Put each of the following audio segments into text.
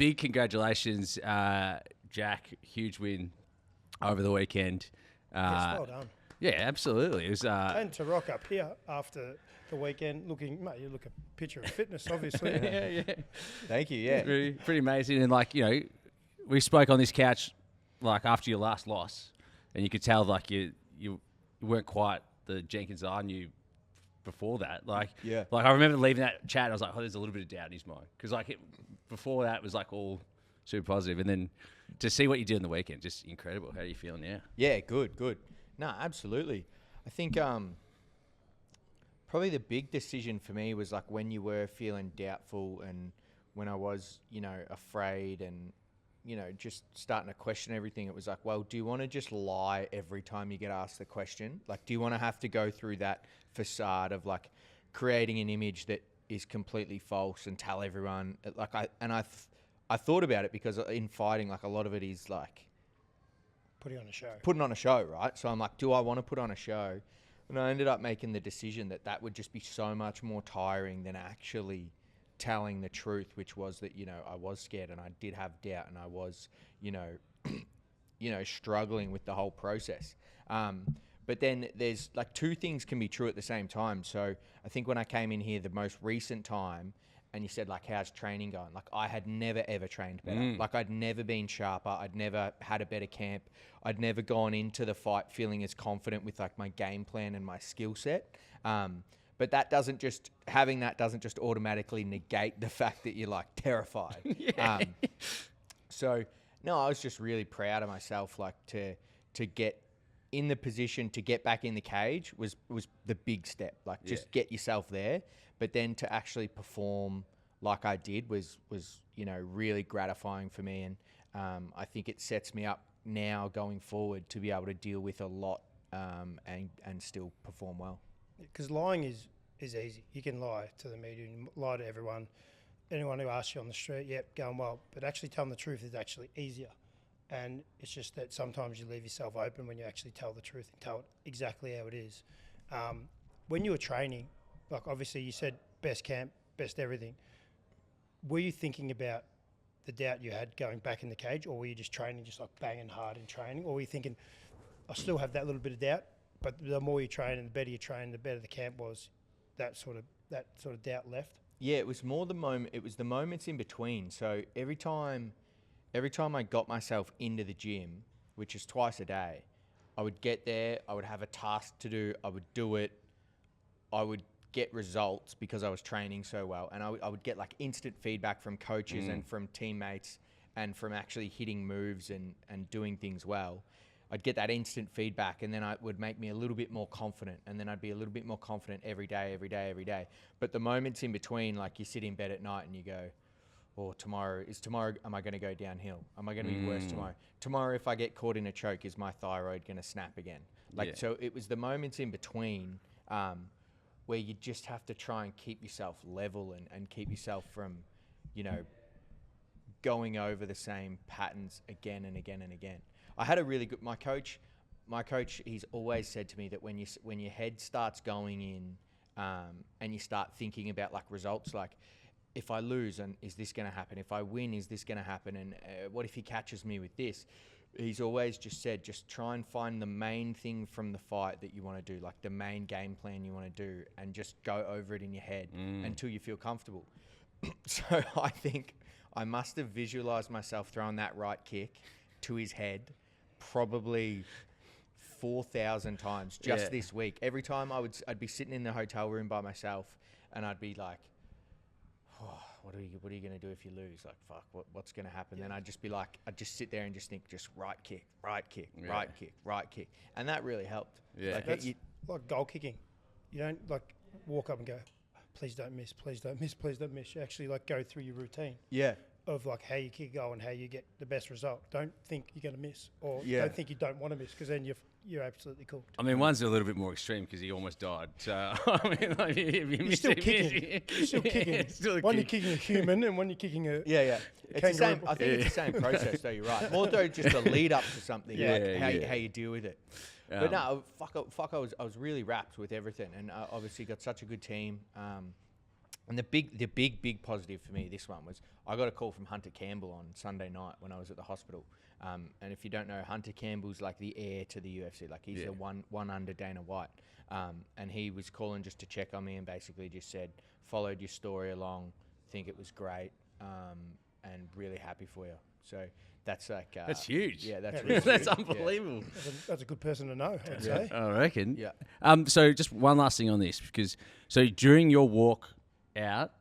big congratulations, Jack. Huge win over the weekend. Yes, well done. Yeah, absolutely. It was. And to rock up here after the weekend, mate, you look a picture of fitness, obviously. yeah. Thank you. Yeah. Pretty amazing. And we spoke on this couch after your last loss, and you could tell you weren't quite the Jenkins I knew before that. Yeah. I remember leaving that chat, and I was like, oh, there's a little bit of doubt in his mind. Because before that, it was all super positive. And then to see what you did in the weekend, just incredible. How are you feeling now? Yeah, good. No, absolutely. I think probably the big decision for me was when you were feeling doubtful and when I was, afraid and, just starting to question everything. It was well, do you want to just lie every time you get asked the question? Do you want to have to go through that facade of creating an image that is completely false and tell everyone I thought about it because in fighting, a lot of it is Putting on a show, right? So I'm do I want to put on a show? And I ended up making the decision that would just be so much more tiring than actually telling the truth, which was that, I was scared and I did have doubt and I was, struggling with the whole process. But then there's two things can be true at the same time. So I think when I came in here the most recent time and you said how's training going? I had never ever trained better. I'd never been sharper. I'd never had a better camp. I'd never gone into the fight feeling as confident with my game plan and my skill set. But that doesn't just automatically negate the fact that you're terrified. Yeah. So no, I was just really proud of myself. To get in the position to get back in the cage was the big step. Just get yourself there. But then to actually perform like I did was really gratifying for me. And I think it sets me up now going forward to be able to deal with a lot and still perform well. Because lying is easy. You can lie to the media and lie to everyone. Anyone who asks you on the street, yep, going well. But actually telling the truth is actually easier. And it's just that sometimes you leave yourself open when you actually tell the truth and tell it exactly how it is. When you were training, obviously you said best camp, best everything. Were you thinking about the doubt you had going back in the cage, or were you just training, just banging hard in training? Or were you thinking, I still have that little bit of doubt, but the more you train and the better you train, the better the camp was, that sort of doubt left? Yeah, it was more the moment. It was the moments in between. So every time I got myself into the gym, which is twice a day, I would get there, I would have a task to do, I would do it, I would get results because I was training so well, and I would get instant feedback from coaches and from teammates and from actually hitting moves and doing things well. I'd get that instant feedback, and then it would make me a little bit more confident, and then I'd be a little bit more confident every day. But the moments in between, you sit in bed at night and you go, oh, tomorrow, am I going to go downhill? Am I going to be worse tomorrow? Tomorrow, if I get caught in a choke, is my thyroid going to snap again? So it was the moments in between where you just have to try and keep yourself level and keep yourself from, going over the same patterns again and again and again. I had a really good, my coach, he's always said to me that when your head starts going in and you start thinking about results, if I lose, and is this going to happen? If I win, is this going to happen? And what if he catches me with this? He's always just said, just try and find the main thing from the fight that you want to do, the main game plan you want to do, and just go over it in your head until you feel comfortable. So I think I must have visualized myself throwing that right kick to his head probably 4,000 times just this week. Every time I'd be sitting in the hotel room by myself, and I'd be like, oh, what are you going to do if you lose? Fuck, what's going to happen? Then I'd just be I'd just sit there and just think, just right kick. And that really helped. Yeah. That's like goal kicking. You don't walk up and go, please don't miss. You actually go through your routine. Yeah. Of how you kick a goal and how you get the best result. Don't think you're going to miss, or don't think you don't want to miss, because then you're absolutely cooked. I mean, one's a little bit more extreme because he almost died. So I mean, if you You're still kicking. You're still kicking. One you're kicking a human, and one you're kicking a It's the same. I think it's the same process, though. You're right. More though, just a lead up to something, how you deal with it. But no, fuck. I was really wrapped with everything, and obviously got such a good team. And the big positive for me, this one was I got a call from Hunter Campbell on Sunday night when I was at the hospital. And if you don't know, Hunter Campbell's like the heir to the UFC. Like he's the one under Dana White. And he was calling just to check on me and basically just said, followed your story along, think it was great, and really happy for you. So that's like That's huge. Yeah, that's Yeah, really That's huge. unbelievable. That's a good person to know, I'd say. I reckon. Yeah. So just one last thing on this, because so during your walk out,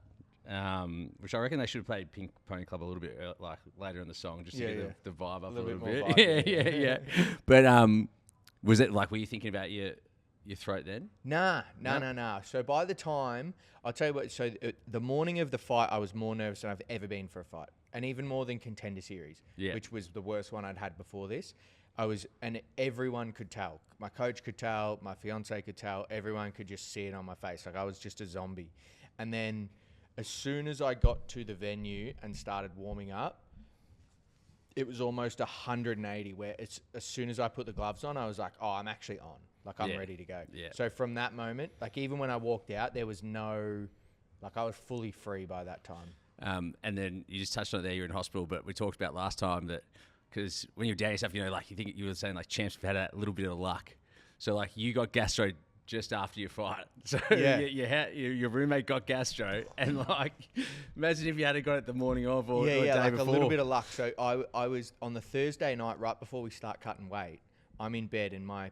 which I reckon they should have played Pink Pony Club a little bit like later in the song, just to Yeah, get the vibe up a little little bit bit. more vibe, yeah. But was it like, were you thinking about your throat then? Nah. No? So by the time, I'll tell you what, so the morning of the fight, I was more nervous than I've ever been for a fight. And even more than Contender Series, which was the worst one I'd had before this. And everyone could tell. My coach could tell, my fiance could tell, everyone could just see it on my face. Like I was just a zombie. And then as soon as I got to the venue and started warming up, it was almost 180 where it's as soon as I put the gloves on, I was like, oh, I'm actually on. Like I'm ready to go. Yeah. So from that moment, like even when I walked out, there was no, like I was fully free by that time. And then you just touched on it there, you're in hospital, but we talked about last time that, because when you're down yourself, you know, like you think you were saying like champs have had a little bit of luck. So like you got gastro just after your fight. So Yeah. your roommate got gastro, and like imagine if you had got it the morning of or the day like before. a little bit of luck. So I was on the Thursday night, right before we start cutting weight, I'm in bed and my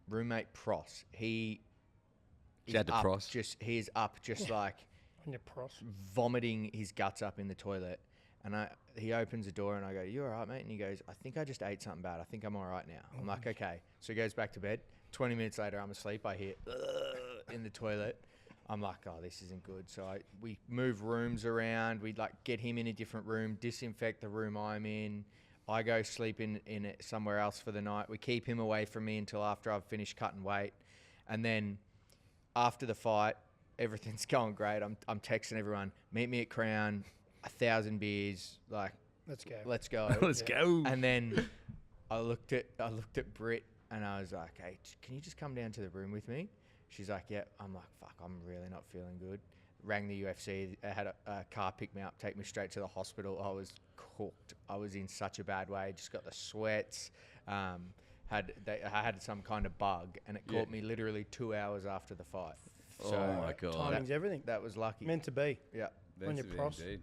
roommate Pross, he Shout out to up, Pross. he is up just like On your pros. vomiting his guts up in the toilet. And he opens the door and I go, you all right, mate? And he goes, I think I just ate something bad. I think I'm all right now. I'm like, okay. So he goes back to bed. 20 minutes later, I'm asleep. I hear in the toilet. I'm like, oh, this isn't good. So we move rooms around. We like get him in a different room, disinfect the room I'm in. I go sleep in it somewhere else for the night. We keep him away from me until after I've finished cutting weight. And then after the fight, everything's going great. I'm texting everyone, meet me at Crown, 1,000 beers, like Let's go. let's go. Let's go. And then I looked at Britt and I was like, hey, can you just come down to the room with me? She's like, yeah. I'm like, fuck, I'm really not feeling good. Rang the UFC. I had a car pick me up, take me straight to the hospital. I was cooked. I was in such a bad way. Just got the sweats. I had some kind of bug, and it caught me literally 2 hours after the fight. So Oh my God. Timing's everything. that was lucky. Meant to be. Yeah. On your pros. Indeed.